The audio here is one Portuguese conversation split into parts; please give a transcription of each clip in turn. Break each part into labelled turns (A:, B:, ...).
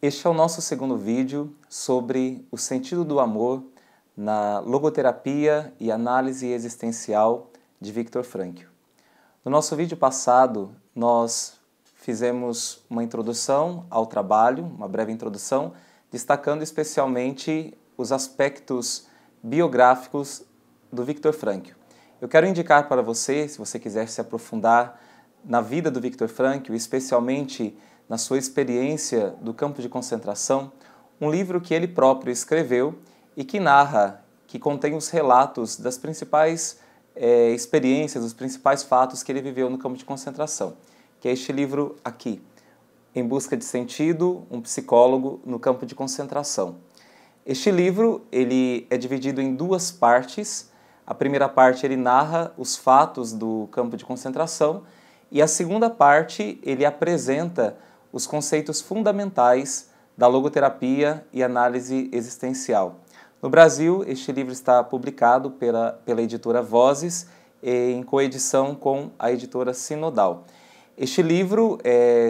A: Este é o nosso segundo vídeo sobre o sentido do amor na logoterapia e análise existencial de Viktor Frankl. No nosso vídeo passado, nós fizemos uma introdução ao trabalho, uma breve introdução, destacando especialmente os aspectos biográficos do Viktor Frankl. Eu quero indicar para você, se você quiser se aprofundar na vida do Viktor Frankl, especialmente na sua experiência do campo de concentração, um livro que ele próprio escreveu e que narra, que contém os relatos das principais experiências, dos principais fatos que ele viveu no campo de concentração, que é este livro aqui, Em Busca de Sentido, um psicólogo no campo de concentração. Este livro ele é dividido em duas partes. A primeira parte ele narra os fatos do campo de concentração e a segunda parte ele apresenta os conceitos fundamentais da logoterapia e análise existencial. No Brasil, este livro está publicado pela editora Vozes, em coedição com a editora Sinodal. Este livro,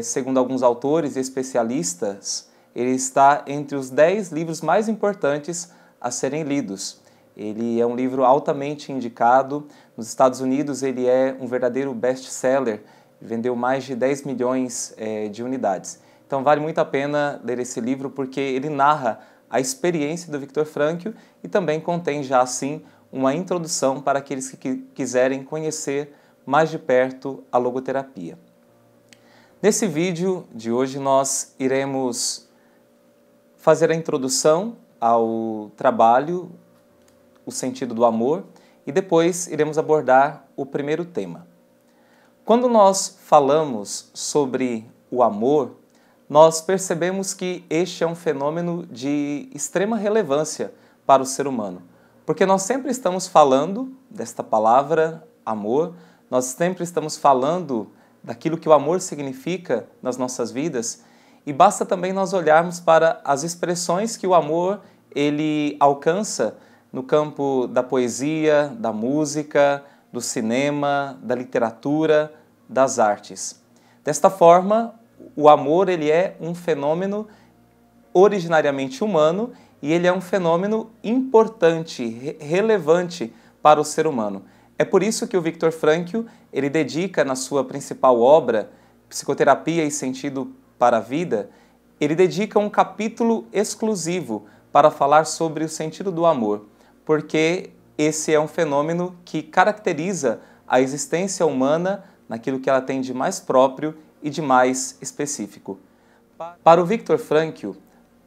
A: segundo alguns autores e especialistas, ele está entre os 10 livros mais importantes a serem lidos. Ele é um livro altamente indicado. Nos Estados Unidos, ele é um verdadeiro best-seller. Vendeu mais de 10 milhões de unidades. Então vale muito a pena ler esse livro porque ele narra a experiência do Viktor Frankl e também contém já assim uma introdução para aqueles que quiserem conhecer mais de perto a logoterapia. Nesse vídeo de hoje nós iremos fazer a introdução ao trabalho, o sentido do amor, e depois iremos abordar o primeiro tema. Quando nós falamos sobre o amor, nós percebemos que este é um fenômeno de extrema relevância para o ser humano, porque nós sempre estamos falando desta palavra amor, nós sempre estamos falando daquilo que o amor significa nas nossas vidas, e basta também nós olharmos para as expressões que o amor ele alcança no campo da poesia, da música, do cinema, da literatura, das artes. Desta forma, o amor ele é um fenômeno originariamente humano e ele é um fenômeno importante, relevante para o ser humano. É por isso que o Viktor Frankl ele dedica na sua principal obra, Psicoterapia e Sentido para a Vida, ele dedica um capítulo exclusivo para falar sobre o sentido do amor, porque esse é um fenômeno que caracteriza a existência humana naquilo que ela tem de mais próprio e de mais específico. Para o Viktor Frankl,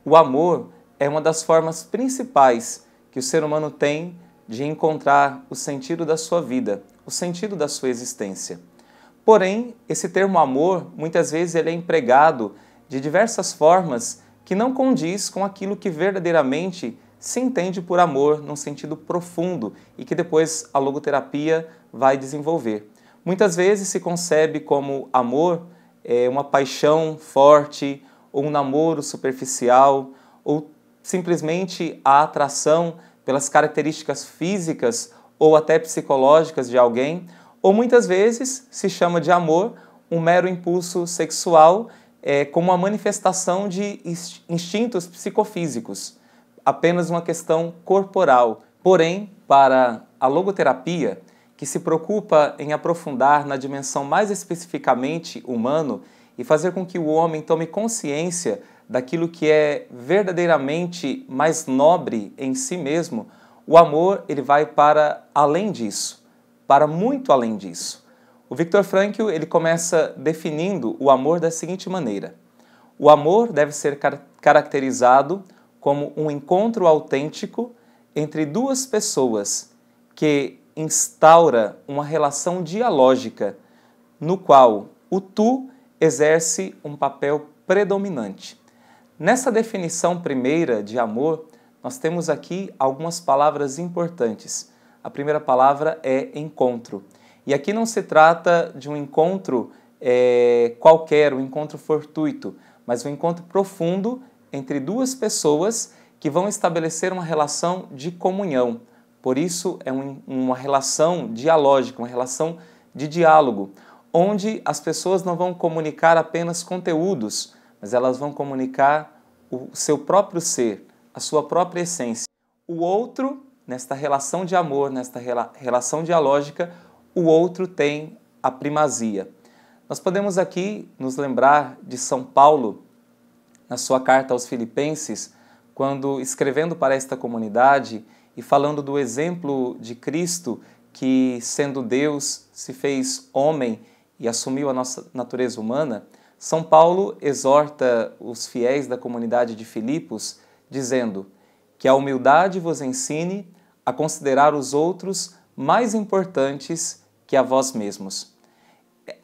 A: o amor é uma das formas principais que o ser humano tem de encontrar o sentido da sua vida, o sentido da sua existência. Porém, esse termo amor, muitas vezes ele é empregado de diversas formas que não condiz com aquilo que verdadeiramente se entende por amor num sentido profundo e que depois a logoterapia vai desenvolver. Muitas vezes se concebe como amor uma paixão forte, ou um namoro superficial, ou simplesmente a atração pelas características físicas ou até psicológicas de alguém, ou muitas vezes se chama de amor um mero impulso sexual como uma manifestação de instintos psicofísicos, apenas uma questão corporal. Porém, para a logoterapia, que se preocupa em aprofundar na dimensão mais especificamente humano e fazer com que o homem tome consciência daquilo que é verdadeiramente mais nobre em si mesmo, o amor ele vai para além disso, para muito além disso. O Viktor Frankl ele começa definindo o amor da seguinte maneira: o amor deve ser caracterizado como um encontro autêntico entre duas pessoas que instaura uma relação dialógica no qual o tu exerce um papel predominante. Nessa definição primeira de amor, nós temos aqui algumas palavras importantes. A primeira palavra é encontro. E aqui não se trata de um encontro qualquer, um encontro fortuito, mas um encontro profundo entre duas pessoas que vão estabelecer uma relação de comunhão. Por isso, é uma relação dialógica, uma relação de diálogo, onde as pessoas não vão comunicar apenas conteúdos, mas elas vão comunicar o seu próprio ser, a sua própria essência. O outro, nesta relação de amor, nesta relação dialógica, o outro tem a primazia. Nós podemos aqui nos lembrar de São Paulo, na sua carta aos Filipenses, quando escrevendo para esta comunidade e falando do exemplo de Cristo, que sendo Deus se fez homem e assumiu a nossa natureza humana, São Paulo exorta os fiéis da comunidade de Filipos, dizendo que a humildade vos ensine a considerar os outros mais importantes que a vós mesmos.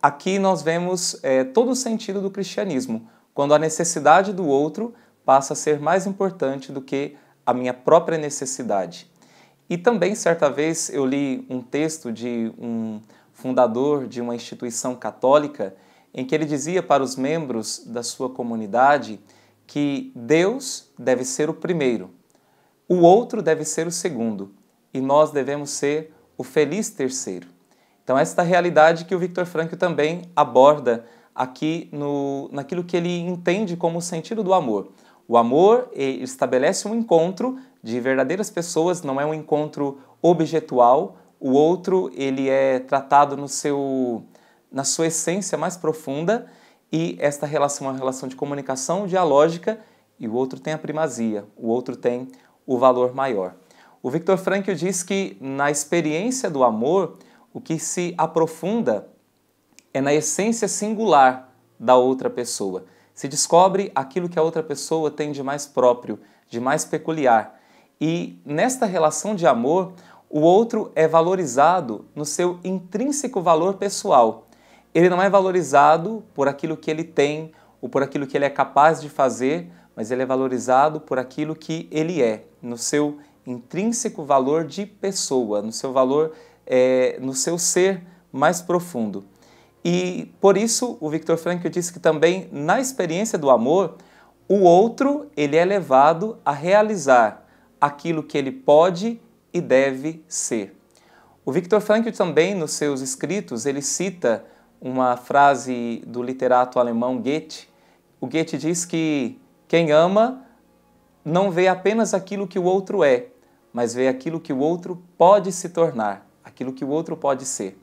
A: Aqui nós vemos todo o sentido do cristianismo, quando a necessidade do outro passa a ser mais importante do que a minha própria necessidade. E também, certa vez, eu li um texto de um fundador de uma instituição católica em que ele dizia para os membros da sua comunidade que Deus deve ser o primeiro, o outro deve ser o segundo e nós devemos ser o feliz terceiro. Então, esta realidade que o Viktor Frankl também aborda aqui naquilo que ele entende como o sentido do amor. O amor estabelece um encontro de verdadeiras pessoas, não é um encontro objetual. O outro ele é tratado na sua essência mais profunda e esta relação é uma relação de comunicação dialógica e o outro tem a primazia, o outro tem o valor maior. O Viktor Frankl diz que na experiência do amor, o que se aprofunda é na essência singular da outra pessoa. Se descobre aquilo que a outra pessoa tem de mais próprio, de mais peculiar. E nesta relação de amor, o outro é valorizado no seu intrínseco valor pessoal. Ele não é valorizado por aquilo que ele tem ou por aquilo que ele é capaz de fazer, mas ele é valorizado por aquilo que ele é, no seu intrínseco valor de pessoa, no seu valor, no seu ser mais profundo. E por isso o Viktor Frankl disse que também na experiência do amor, o outro ele é levado a realizar aquilo que ele pode e deve ser. O Viktor Frankl também nos seus escritos ele cita uma frase do literato alemão Goethe. O Goethe diz que quem ama não vê apenas aquilo que o outro é, mas vê aquilo que o outro pode se tornar, aquilo que o outro pode ser.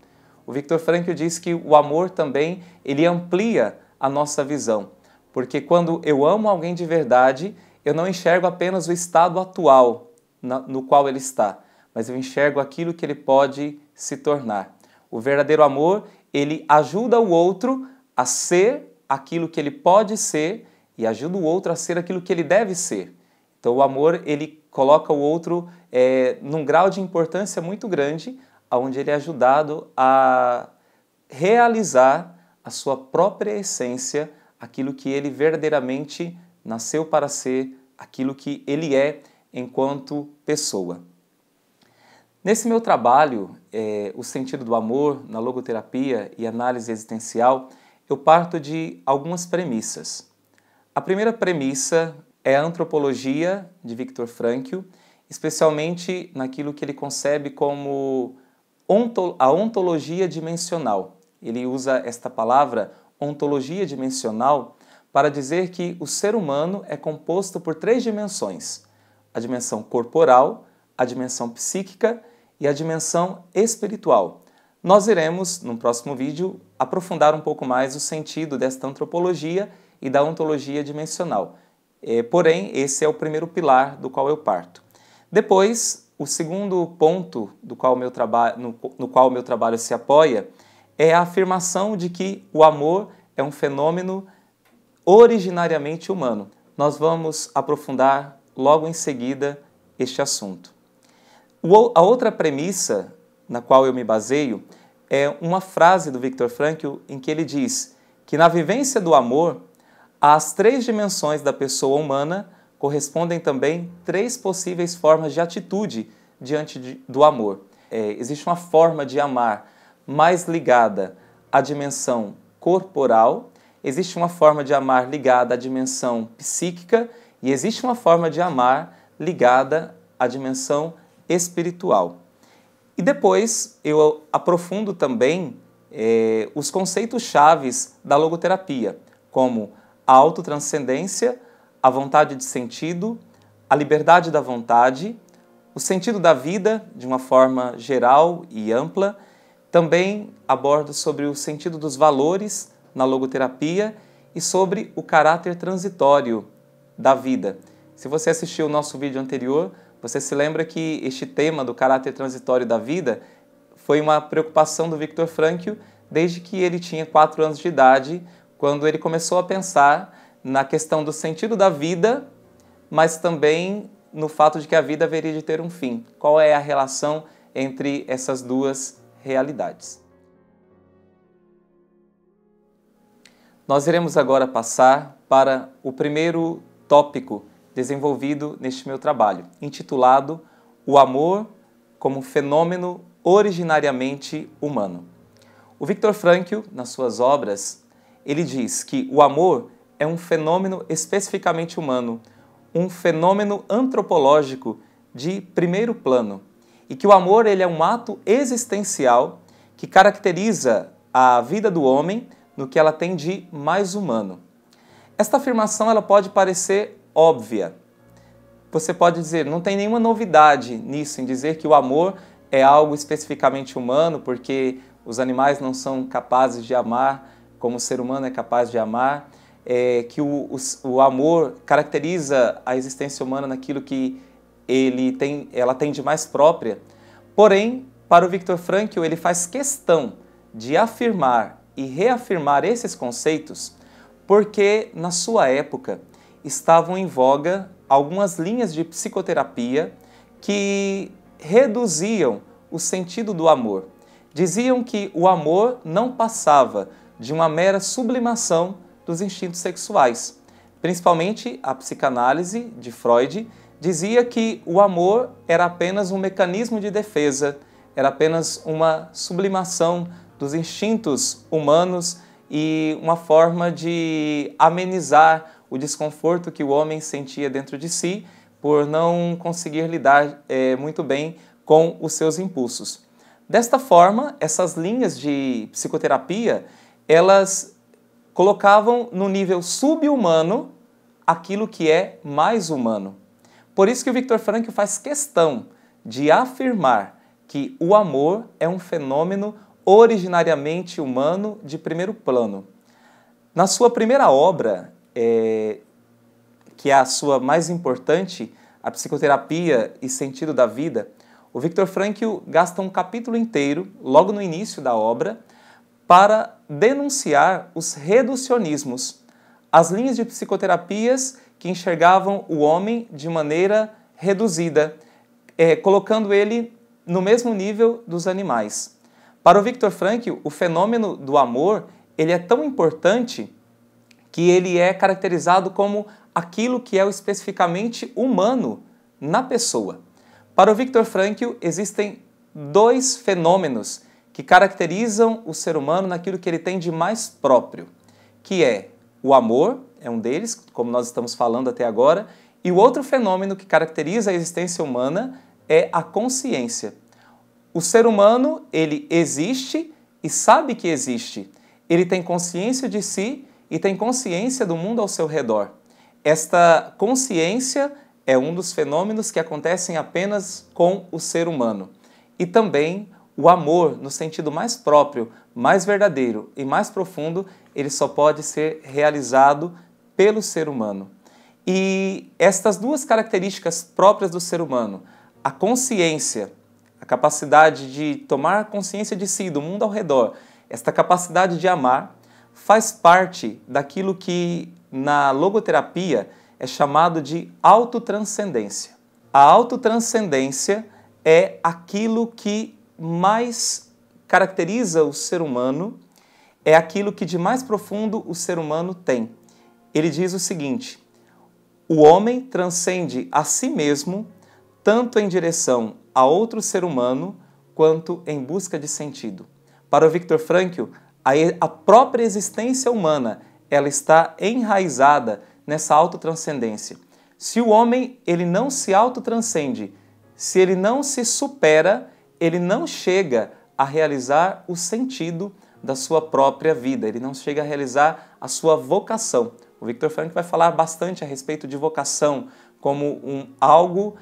A: O Viktor Frankl diz que o amor também ele amplia a nossa visão, porque quando eu amo alguém de verdade, eu não enxergo apenas o estado atual no qual ele está, mas eu enxergo aquilo que ele pode se tornar. O verdadeiro amor, ele ajuda o outro a ser aquilo que ele pode ser e ajuda o outro a ser aquilo que ele deve ser. Então o amor, ele coloca o outro num grau de importância muito grande, onde ele é ajudado a realizar a sua própria essência, aquilo que ele verdadeiramente nasceu para ser, aquilo que ele é enquanto pessoa. Nesse meu trabalho, o sentido do amor na logoterapia e análise existencial, eu parto de algumas premissas. A primeira premissa é a antropologia de Viktor Frankl, especialmente naquilo que ele concebe como a ontologia dimensional. Ele usa esta palavra, ontologia dimensional, para dizer que o ser humano é composto por 3 dimensões: a dimensão corporal, a dimensão psíquica e a dimensão espiritual. Nós iremos, no próximo vídeo, aprofundar um pouco mais o sentido desta antropologia e da ontologia dimensional. Porém, esse é o primeiro pilar do qual eu parto. Depois, o segundo ponto no qual o meu trabalho se apoia é a afirmação de que o amor é um fenômeno originariamente humano. Nós vamos aprofundar logo em seguida este assunto. A outra premissa na qual eu me baseio é uma frase do Viktor Frankl em que ele diz que na vivência do amor, as 3 dimensões da pessoa humana correspondem também 3 possíveis formas de atitude diante do amor. Existe uma forma de amar mais ligada à dimensão corporal, existe uma forma de amar ligada à dimensão psíquica e existe uma forma de amar ligada à dimensão espiritual. E depois eu aprofundo também os conceitos chaves da logoterapia, como a autotranscendência, a a vontade de sentido, a liberdade da vontade, o sentido da vida de uma forma geral e ampla. Também abordo sobre o sentido dos valores na logoterapia e sobre o caráter transitório da vida. Se você assistiu o nosso vídeo anterior, você se lembra que este tema do caráter transitório da vida foi uma preocupação do Viktor Frankl desde que ele tinha 4 anos de idade, quando ele começou a pensar na questão do sentido da vida, mas também no fato de que a vida haveria de ter um fim. Qual é a relação entre essas duas realidades? Nós iremos agora passar para o primeiro tópico desenvolvido neste meu trabalho, intitulado O Amor como Fenômeno Originariamente Humano. O Viktor Frankl, nas suas obras, ele diz que o amor é um fenômeno especificamente humano, um fenômeno antropológico de primeiro plano, e que o amor ele é um ato existencial que caracteriza a vida do homem no que ela tem de mais humano. Esta afirmação ela pode parecer óbvia. Você pode dizer, não tem nenhuma novidade nisso, em dizer que o amor é algo especificamente humano, porque os animais não são capazes de amar como o ser humano é capaz de amar, que o amor caracteriza a existência humana naquilo que ela tem de mais própria. Porém, para o Viktor Frankl, ele faz questão de afirmar e reafirmar esses conceitos porque, na sua época, estavam em voga algumas linhas de psicoterapia que reduziam o sentido do amor. Diziam que o amor não passava de uma mera sublimação dos instintos sexuais. Principalmente a psicanálise de Freud dizia que o amor era apenas um mecanismo de defesa, era apenas uma sublimação dos instintos humanos e uma forma de amenizar o desconforto que o homem sentia dentro de si por não conseguir lidar muito bem com os seus impulsos. Desta forma, essas linhas de psicoterapia, elas colocavam no nível subhumano aquilo que é mais humano. Por isso que o Viktor Frankl faz questão de afirmar que o amor é um fenômeno originariamente humano de primeiro plano. Na sua primeira obra, que é a sua mais importante, A Psicoterapia e Sentido da Vida, o Viktor Frankl gasta um capítulo inteiro, logo no início da obra, para denunciar os reducionismos, as linhas de psicoterapias que enxergavam o homem de maneira reduzida, colocando ele no mesmo nível dos animais. Para o Viktor Frankl, o fenômeno do amor ele é tão importante que ele é caracterizado como aquilo que é o especificamente humano na pessoa. Para o Viktor Frankl, existem 2 fenômenos que caracterizam o ser humano naquilo que ele tem de mais próprio, que é o amor, é um deles, como nós estamos falando até agora, e o outro fenômeno que caracteriza a existência humana é a consciência. O ser humano, ele existe e sabe que existe. Ele tem consciência de si e tem consciência do mundo ao seu redor. Esta consciência é um dos fenômenos que acontecem apenas com o ser humano. E também o amor, no sentido mais próprio, mais verdadeiro e mais profundo, ele só pode ser realizado pelo ser humano. E estas 2 características próprias do ser humano, a consciência, a capacidade de tomar consciência de si, do mundo ao redor, esta capacidade de amar, faz parte daquilo que na logoterapia é chamado de autotranscendência. A autotranscendência é aquilo que mais caracteriza o ser humano, é aquilo que de mais profundo o ser humano tem. Ele diz o seguinte: o homem transcende a si mesmo, tanto em direção a outro ser humano, quanto em busca de sentido. Para o Viktor Frankl, a própria existência humana ela está enraizada nessa autotranscendência. Se o homem ele não se autotranscende, se ele não se supera, ele não chega a realizar o sentido da sua própria vida, ele não chega a realizar a sua vocação. O Viktor Frankl vai falar bastante a respeito de vocação como algo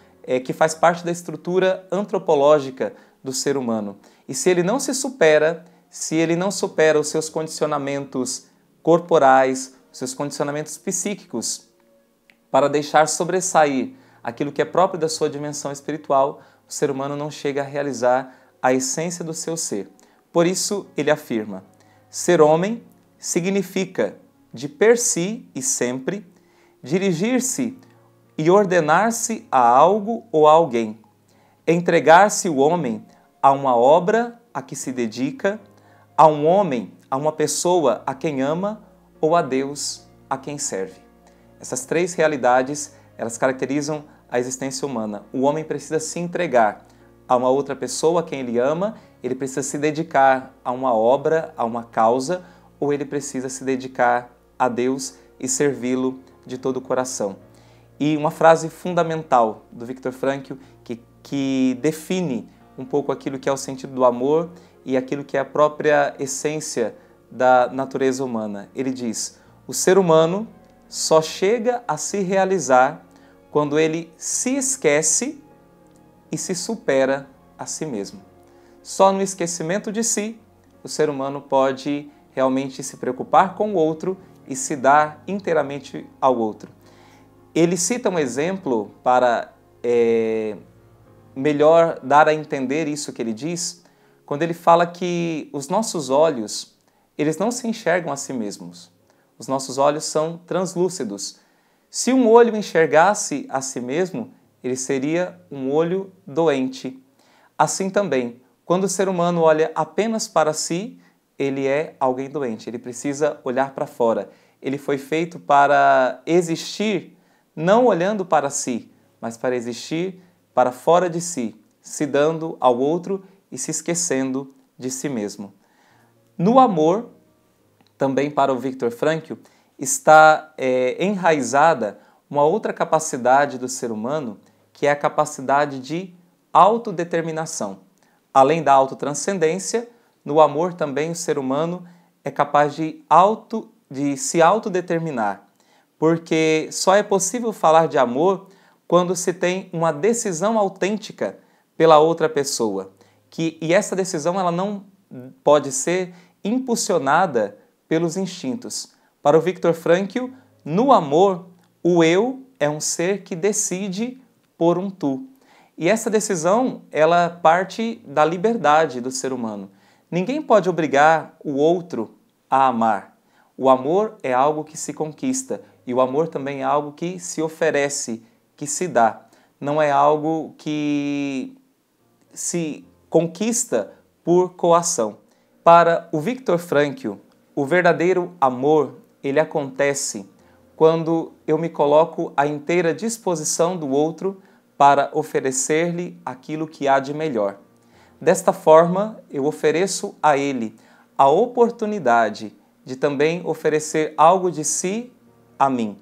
A: que faz parte da estrutura antropológica do ser humano. E se ele não se supera, se ele não supera os seus condicionamentos corporais, os seus condicionamentos psíquicos, para deixar sobressair aquilo que é próprio da sua dimensão espiritual, o ser humano não chega a realizar a essência do seu ser. Por isso, ele afirma: ser homem significa, de per si e sempre, dirigir-se e ordenar-se a algo ou a alguém, entregar-se o homem a uma obra a que se dedica, a um homem, a uma pessoa a quem ama ou a Deus a quem serve. Essas três realidades, elas caracterizam a existência humana. O homem precisa se entregar a uma outra pessoa a quem ele ama, ele precisa se dedicar a uma obra, a uma causa, ou ele precisa se dedicar a Deus e servi-lo de todo o coração. E uma frase fundamental do Viktor Frankl que define um pouco aquilo que é o sentido do amor e aquilo que é a própria essência da natureza humana. Ele diz: o ser humano só chega a se realizar quando ele se esquece e se supera a si mesmo. Só no esquecimento de si, o ser humano pode realmente se preocupar com o outro e se dar inteiramente ao outro. Ele cita um exemplo para melhor dar a entender isso que ele diz, quando ele fala que os nossos olhos, eles não se enxergam a si mesmos. Os nossos olhos são translúcidos. Se um olho enxergasse a si mesmo, ele seria um olho doente. Assim também, quando o ser humano olha apenas para si, ele é alguém doente. Ele precisa olhar para fora. Ele foi feito para existir, não olhando para si, mas para existir para fora de si, se dando ao outro e se esquecendo de si mesmo. No amor, também para o Viktor Frankl, está enraizada uma outra capacidade do ser humano, que é a capacidade de autodeterminação. Além da autotranscendência, no amor também o ser humano é capaz de se autodeterminar, porque só é possível falar de amor quando se tem uma decisão autêntica pela outra pessoa. E essa decisão ela não pode ser impulsionada pelos instintos. Para o Viktor Frankl, no amor, o eu é um ser que decide por um tu. E essa decisão, ela parte da liberdade do ser humano. Ninguém pode obrigar o outro a amar. O amor é algo que se conquista e o amor também é algo que se oferece, que se dá. Não é algo que se conquista por coação. Para o Viktor Frankl, o verdadeiro amor, ele acontece quando eu me coloco à inteira disposição do outro para oferecer-lhe aquilo que há de melhor. Desta forma, eu ofereço a ele a oportunidade de também oferecer algo de si a mim.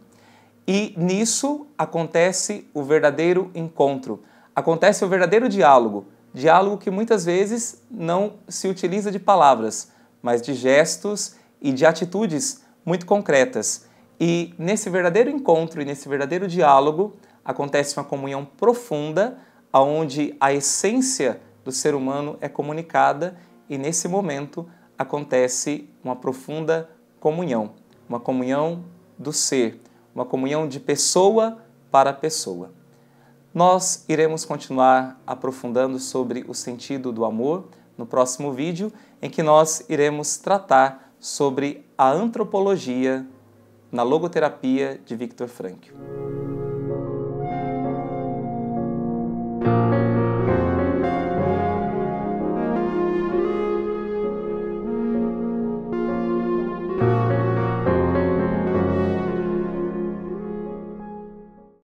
A: E nisso acontece o verdadeiro encontro, acontece o verdadeiro diálogo, diálogo que muitas vezes não se utiliza de palavras, mas de gestos e de atitudes muito concretas. E nesse verdadeiro encontro e nesse verdadeiro diálogo acontece uma comunhão profunda, onde a essência do ser humano é comunicada e nesse momento acontece uma profunda comunhão, uma comunhão do ser, uma comunhão de pessoa para pessoa. Nós iremos continuar aprofundando sobre o sentido do amor no próximo vídeo, em que nós iremos tratar sobre a antropologia na logoterapia de Viktor Frankl.